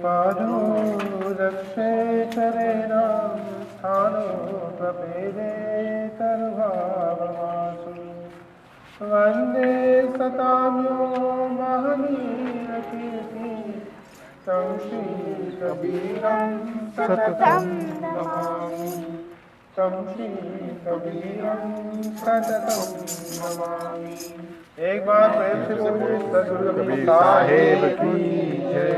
पादो रक्षे चरेणा स्थानो प्रपेदे तरुभावमासु वन्दे सताम्यो महनीयकीर्ति तं श्रीकबीरं सततं नमामि तं श्रीकबीरं सततं नमामि। एक बार प्रेम से बोलिए सद्गुरु कबीर साहेब की जय।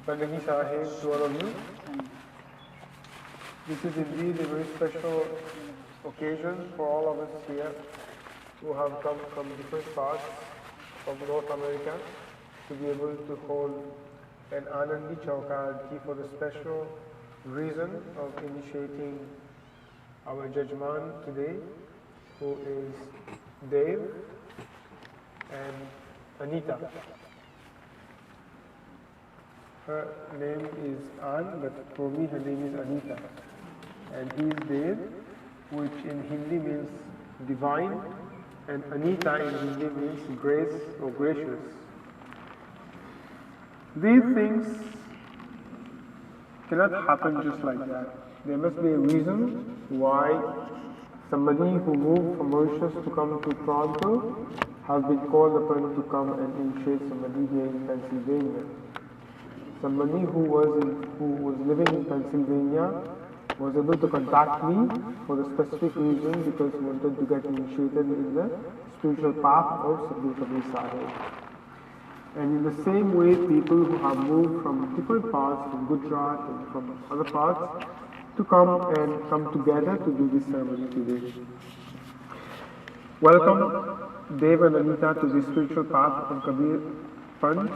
Bandagi Sahib, to all of you, this is indeed a very special occasion for all of us here who have come from different parts of North America to be able to hold an Anandi Chaukarji for the special reason of initiating our Jajman today, who is Dev and Anita. Her name is An, but for me her name is Anita. And he is Dev, which in Hindi means divine, and Anita in Hindi means grace or gracious. These things cannot happen just like that. There must be a reason why somebody who moved from Mauritius to come to Toronto has been called upon to come and initiate somebody here in Pennsylvania. Somebody who was living in Pennsylvania was able to contact me for the specific reason because he wanted to get initiated in the spiritual path of Sadhguru Kabir Sahib. And in the same way, people who have moved from different parts, from Gujarat and from other parts, to come together to do this ceremony today. Welcome, Dev and Anita, to the spiritual path of Kanir Panth.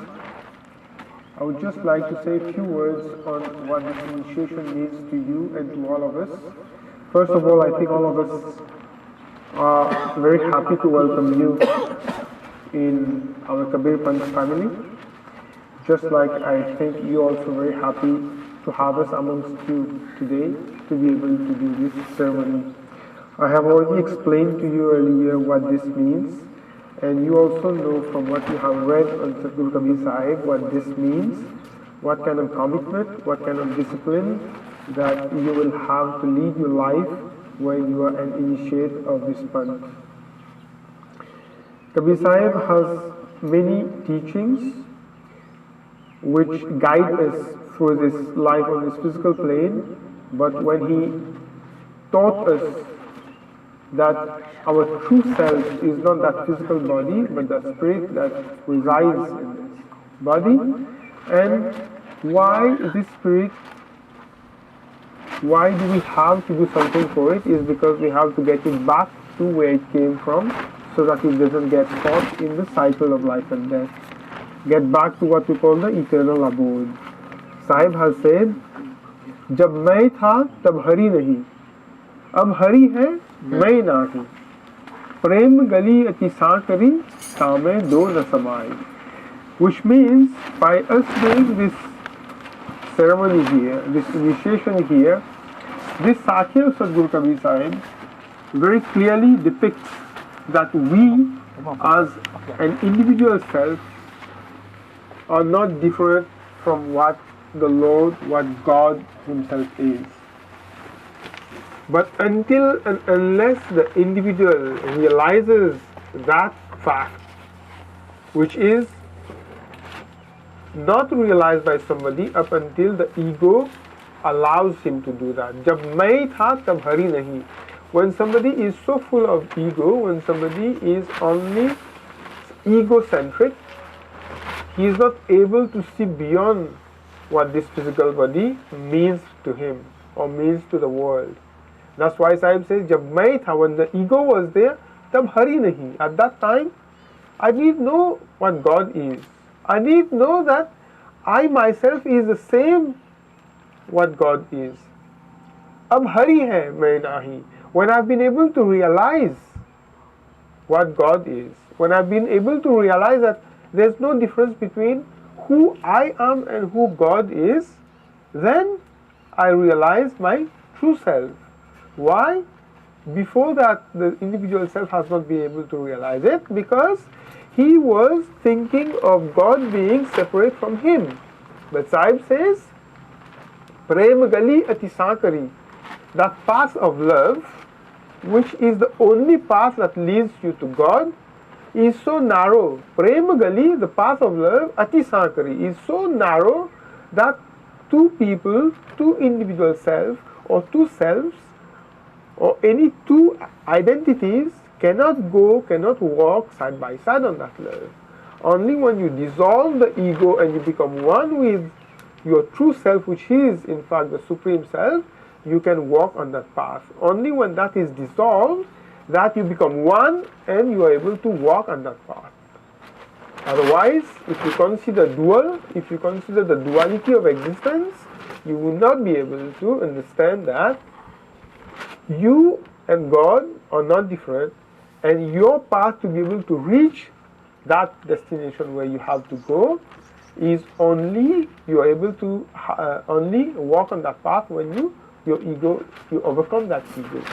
I would just like to say a few words on what this initiation means to you and to all of us. First of all, I think all of us are very happy to welcome you in our Kabir Panth family. Just like I think you also very happy to have us amongst you today to be able to do this ceremony. I have already explained to you earlier what this means, and you also know from what you have read on Sadhguru Kabir Sahib what this means, what kind of commitment, what kind of discipline that you will have to lead your life when you are an initiate of this Panth. Kabir Sahib has many teachings which guide us through this life on this physical plane, but when he taught us that our true self is not that physical body, but the spirit that resides in this body, and why this spirit, why do we have to do something for it, is because we have to get it back to where it came from, so that it doesn't get caught in the cycle of life and death. Get back to what we call the eternal abode. Sahib has said, जब मैं था तब हरि नहीं, अब हरि है मैं नाही, प्रेम गली अति साकरी तामे दो न समाए. Which means, by us doing this ceremony here, this initiation here, this Sakya of Sadhguru Kabir Sahib very clearly depicts that we as an individual self are not different from what the Lord, what God Himself is. But until and unless the individual realizes that fact, which is not realized by somebody up until the ego allows him to do that. जब मैं था तब हरि नहीं. When somebody is so full of ego, when somebody is only egocentric, he is not able to see beyond what this physical body means to him or means to the world. That's why Sahib says, जब मैं था, when the ego was there, तब हरि नहीं. At that time, I need know what God is. I need know that I myself is the same what God is. अब हरि है मैं नहीं. When I've been able to realize what God is, when I've been able to realize that there's no difference between who I am and who God is, then I realize my true self. Why? Before that, the individual self has not been able to realize it because he was thinking of God being separate from him. But Sahib says, Prem Gali Atisakari, that path of love, which is the only path that leads you to God, is so narrow. Prem Gali, the path of love, Atisakari, is so narrow that two people, two individual selves, or two selves, or any two identities cannot walk side by side on that love. Only when you dissolve the ego and you become one with your true self, which is in fact the Supreme Self, you can walk on that path. Only when that is dissolved, that you become one and you are able to walk on that path. Otherwise, if you consider dual, if you consider the duality of existence, you will not be able to understand that you and God are not different, and your path to be able to reach that destination where you have to go is only you are able to only walk on that path when you overcome that ego.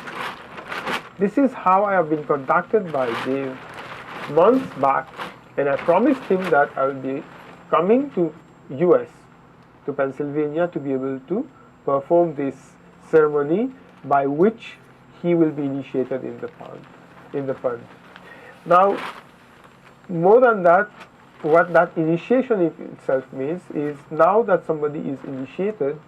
This is how I have been contacted by Dave months back, and I promised him that I will be coming to US, to Pennsylvania, to be able to perform this ceremony by which he will be initiated in the Panth. Now, more than that, what that initiation itself means is, now that somebody is initiated,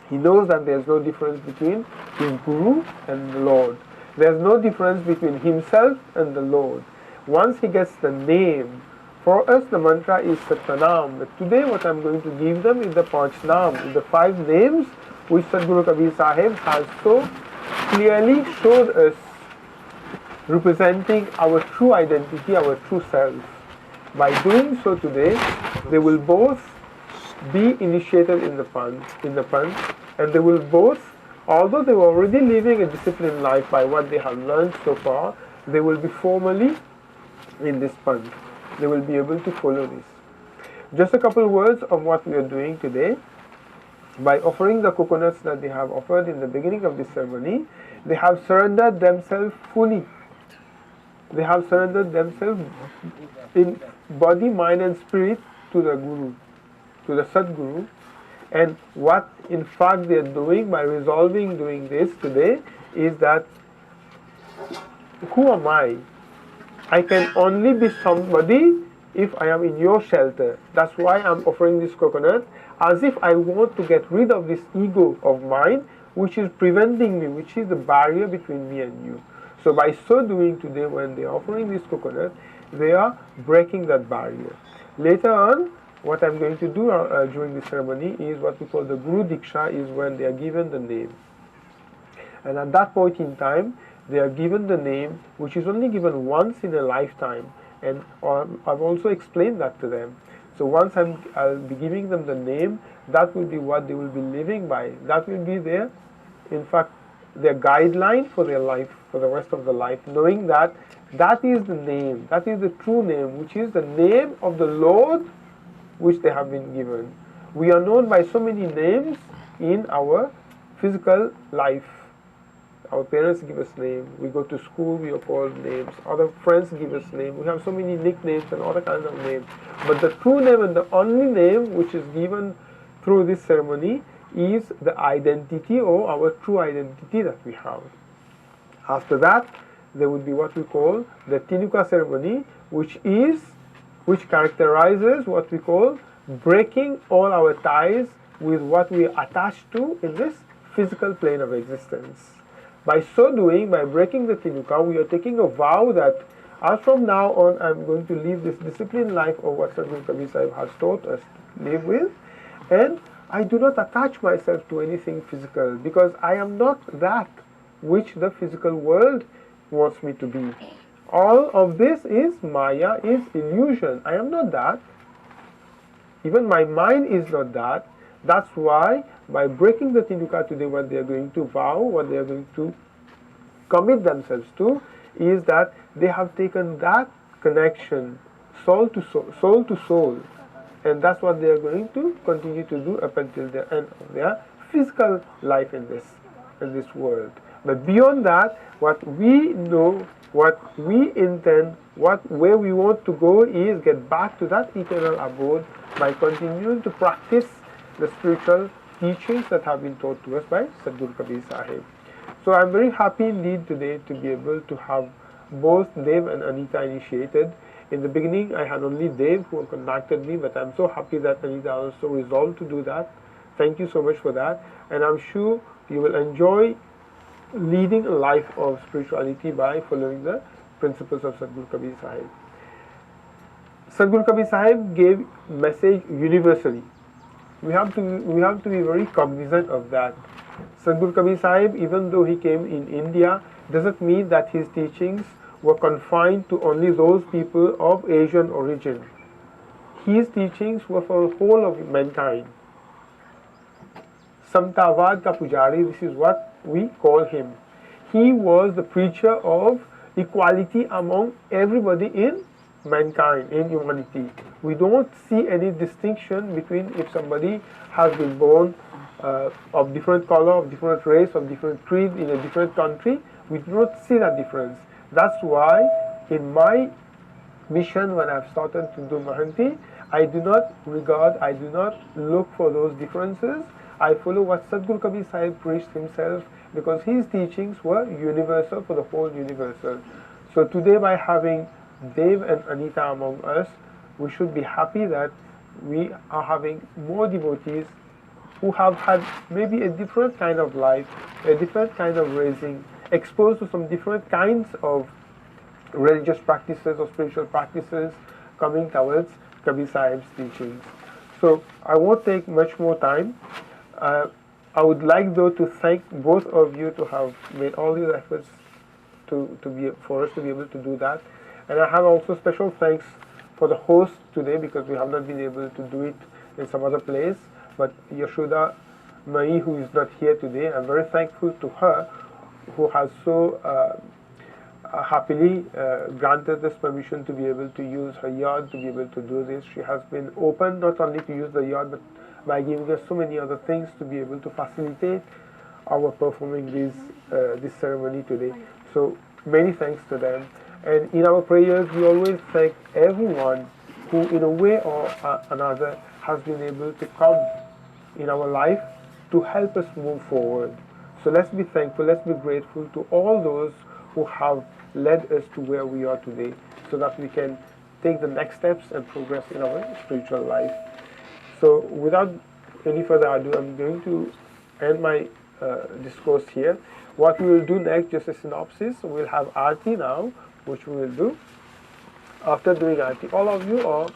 he knows that there's no difference between his Guru and the Lord. There's no difference between himself and the Lord. Once he gets the name, for us the mantra is Satnam, but today what I'm going to give them is the Panchnam, the 5 names which Sadhguru Kabir Sahib has so clearly showed us, representing our true identity, our true self. By doing so today, they will both be initiated in the Panth, and they will both, although they were already living a disciplined life by what they have learned so far, they will be formally in this Panth. They will be able to follow this. Just a couple words of what we are doing today. By offering the coconuts that they have offered in the beginning of this ceremony, they have surrendered themselves fully. They have surrendered themselves in body, mind and spirit to the Guru, to the Sadguru. And what in fact they are doing by resolving doing this today is that, who am I? I can only be somebody if I am in your shelter. That's why I'm offering this coconut, as if I want to get rid of this ego of mine, which is preventing me, which is the barrier between me and you. So by so doing today, when they are offering this coconut, they are breaking that barrier. Later on, what I'm going to do during this ceremony is what we call the Guru Diksha, is when they are given the name. And at that point in time, they are given the name, which is only given once in a lifetime. And I've also explained that to them. So once I'll be giving them the name, that will be what they will be living by. That will be their, in fact, their guideline for their life, for the rest of the life, knowing that that is the name, that is the true name, which is the name of the Lord which they have been given. We are known by so many names in our physical life. Our parents give us names. We go to school, we are called names. Other friends give us names. We have so many nicknames and other kinds of names. But the true name and the only name which is given through this ceremony is the identity, or our true identity that we have. After that, there would be what we call the Tinuka ceremony, which characterizes what we call breaking all our ties with what we are attached to in this physical plane of existence. By so doing, by breaking the Tinuka, we are taking a vow that as from now on, I'm going to live this disciplined life of what Sadhguru Kabir Sahib has taught us to live with, and I do not attach myself to anything physical, because I am not that which the physical world wants me to be. All of this is Maya, is illusion. I am not that. Even my mind is not that. That's why by breaking the Tinuka today, what they are going to vow, what they are going to commit themselves to, is that they have taken that connection, soul to soul, and that's what they are going to continue to do up until the end of their physical life in this world. But beyond that, what we know, what we intend, where we want to go is get back to that eternal abode by continuing to practice the spiritual teachings that have been taught to us by Sadhguru Kabir Sahib. So I'm very happy indeed today to be able to have both Dev and Anita initiated. In the beginning, I had only Dev who contacted me, but I'm so happy that Anita also resolved to do that. Thank you so much for that. And I'm sure you will enjoy leading a life of spirituality by following the principles of Sadhguru Kabir Sahib. Sadhguru Kabir Sahib gave message universally. We have to be very cognizant of that. Sadhguru Kabir Sahib, even though he came in India, doesn't mean that his teachings were confined to only those people of Asian origin. His teachings were for the whole of mankind. Samtavad ka pujari, this is what we call him. He was the preacher of equality among everybody in mankind, in humanity. We don't see any distinction between if somebody has been born of different color, of different race, of different creed in a different country. We do not see that difference. That's why in my mission, when I've started to do Mahanti, I do not look for those differences. I follow what Sadhguru Kabir Sahib preached himself, because his teachings were universal for the whole universal. So today, by having Dev and Anita among us, we should be happy that we are having more devotees who have had maybe a different kind of life, a different kind of raising, exposed to some different kinds of religious practices or spiritual practices coming towards Kabir Sahib's teachings. So I won't take much more time. I would like though to thank both of you to have made all these efforts for us to be able to do that. And I have also special thanks for the host today, because we have not been able to do it in some other place. But Yashoda Mai, who is not here today, I'm very thankful to her, who has so happily granted us permission to be able to use her yard to be able to do this. She has been open not only to use the yard, but by giving us so many other things to be able to facilitate our performing this ceremony today. So many thanks to them. And in our prayers, we always thank everyone who, in a way or another, has been able to come in our life to help us move forward. So let's be thankful, let's be grateful to all those who have led us to where we are today, so that we can take the next steps and progress in our spiritual life. So without any further ado, I'm going to end my discourse here. What we will do next, just a synopsis, we'll have Aarti now, which we will do. After doing Aarti, all of you are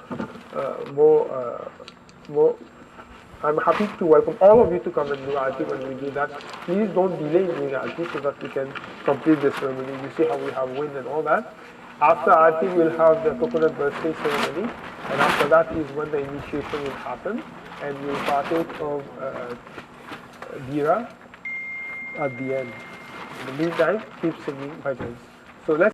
I'm happy to welcome all of you to come and do Aarti when we do that. Please don't delay in doing Aarti so that we can complete the ceremony. You see how we have wind and all that. After Aarti, we'll have the coconut bursting ceremony, and after that is when the initiation will happen, and we'll partake of Dira at the end. In the meantime, keep singing bhajans. So let's